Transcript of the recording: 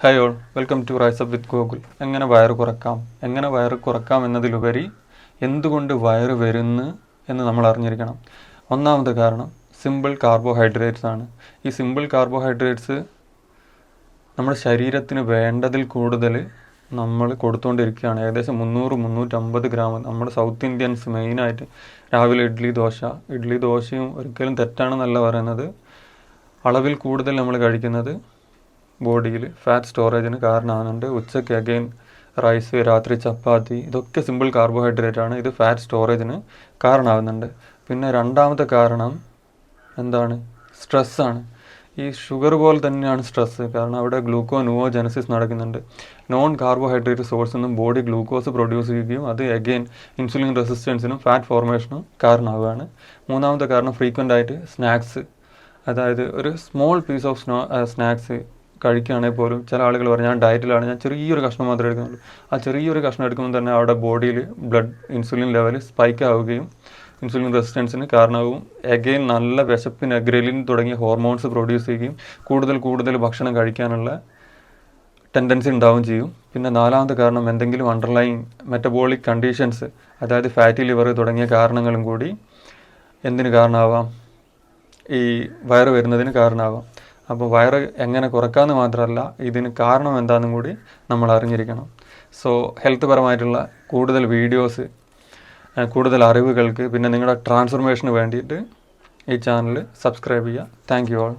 Hi all, welcome to rise up with Google. എങ്ങനെ വയറ് കുറക്കാം എന്നതിലുപരി എന്തുകൊണ്ട് വയറ് വരുന്നു എന്ന് നമ്മൾ അറിഞ്ഞിരിക്കണം. ഒന്നാമത്തെ കാരണം സിമ്പിൾ കാർബോഹൈഡ്രേറ്റ്സ് ആണ്. ഈ സിമ്പിൾ കാർബോഹൈഡ്രേറ്റ്സ് നമ്മുടെ ശരീരത്തിന് വേണ്ടതിൽ കൂടുതൽ നമ്മൾ കൊടുത്തുകൊണ്ടിരിക്കുകയാണ്. ഏകദേശം 300-350 ഗ്രാം. നമ്മുടെ സൗത്ത് ഇന്ത്യൻസ് മെയിനായിട്ട് രാവിലെ ഇഡ്ഡലി ദോശയും ഒരിക്കലും തെറ്റാണെന്നല്ല പറയുന്നത്. അളവിൽ കൂടുതൽ നമ്മൾ കഴിക്കുന്നത് ബോഡിയിൽ ഫാറ്റ് സ്റ്റോറേജിന് കാരണമാകുന്നുണ്ട്. ഉച്ചയ്ക്ക് അഗെയിൻ റൈസ്, രാത്രി ചപ്പാത്തി, ഇതൊക്കെ സിമ്പിൾ കാർബോഹൈഡ്രേറ്റ് ആണ്. ഇത് ഫാറ്റ് സ്റ്റോറേജിന് കാരണമാകുന്നുണ്ട്. പിന്നെ രണ്ടാമത്തെ കാരണം എന്താണ്? സ്ട്രെസ്സാണ്. ഈ ഷുഗർ പോലെ തന്നെയാണ് സ്ട്രെസ്സ്. കാരണം അവിടെ ഗ്ലൂക്കോനുവോജനസിസ് നടക്കുന്നുണ്ട്. നോൺ കാർബോഹൈഡ്രേറ്റ് സോഴ്സിൽ നിന്നും ബോഡി ഗ്ലൂക്കോസ് പ്രൊഡ്യൂസ് ചെയ്യുകയും അത് അഗെയിൻ ഇൻസുലിൻ റെസിസ്റ്റൻസിനും ഫാറ്റ് ഫോർമേഷനും കാരണമാവുകയാണ്. മൂന്നാമത്തെ കാരണം ഫ്രീക്വൻ്റ് ആയിട്ട് സ്നാക്സ്, അതായത് ഒരു സ്മോൾ പീസ് ഓഫ് സ്നാക്സ് കഴിക്കുകയാണെങ്കിൽ പോലും ചില ആളുകൾ പറയും ഞാൻ ഡയറ്റിലാണ്, ഞാൻ ചെറിയൊരു കഷ്ണം മാത്രമേ എടുക്കുന്നുള്ളൂ. ആ ചെറിയൊരു കഷ്ണം എടുക്കുമ്പോൾ തന്നെ അവിടെ ബോഡിയിൽ ഇൻസുലിൻ ലെവൽ സ്പൈക്ക് ആവുകയും ഇൻസുലിൻ റെസിസ്റ്റൻസിന് കാരണമാവും. എഗെയിൻ നല്ല വിശപ്പിന് ഗ്രലിൻ തുടങ്ങിയ ഹോർമോൺസ് പ്രൊഡ്യൂസ് ചെയ്യുകയും കൂടുതൽ ഭക്ഷണം കഴിക്കാനുള്ള ടെൻഡൻസി ഉണ്ടാവുകയും ചെയ്യും. പിന്നെ നാലാമത്തെ കാരണം എന്തെങ്കിലും അണ്ടർലൈങ് മെറ്റബോളിക് കണ്ടീഷൻസ്, അതായത് ഫാറ്റി ലിവർ തുടങ്ങിയ കാരണങ്ങളും കൂടി എന്തിന് കാരണമാവാം? ഈ വയറ് വരുന്നതിന് കാരണമാവാം. അപ്പോൾ വയറ് എങ്ങനെ കുറക്കാമെന്ന് മാത്രമല്ല, ഇതിന് കാരണം എന്താണെന്നും കൂടി നമ്മൾ അറിഞ്ഞിരിക്കണം. സോ ഹെൽത്ത് പരമായിട്ടുള്ള കൂടുതൽ വീഡിയോസ്, കൂടുതൽ അറിവുകൾക്ക്, പിന്നെ നിങ്ങളുടെ ട്രാൻസ്ഫോർമേഷന് വേണ്ടിയിട്ട് ഈ ചാനൽ സബ്സ്ക്രൈബ് ചെയ്യുക. Thank you all.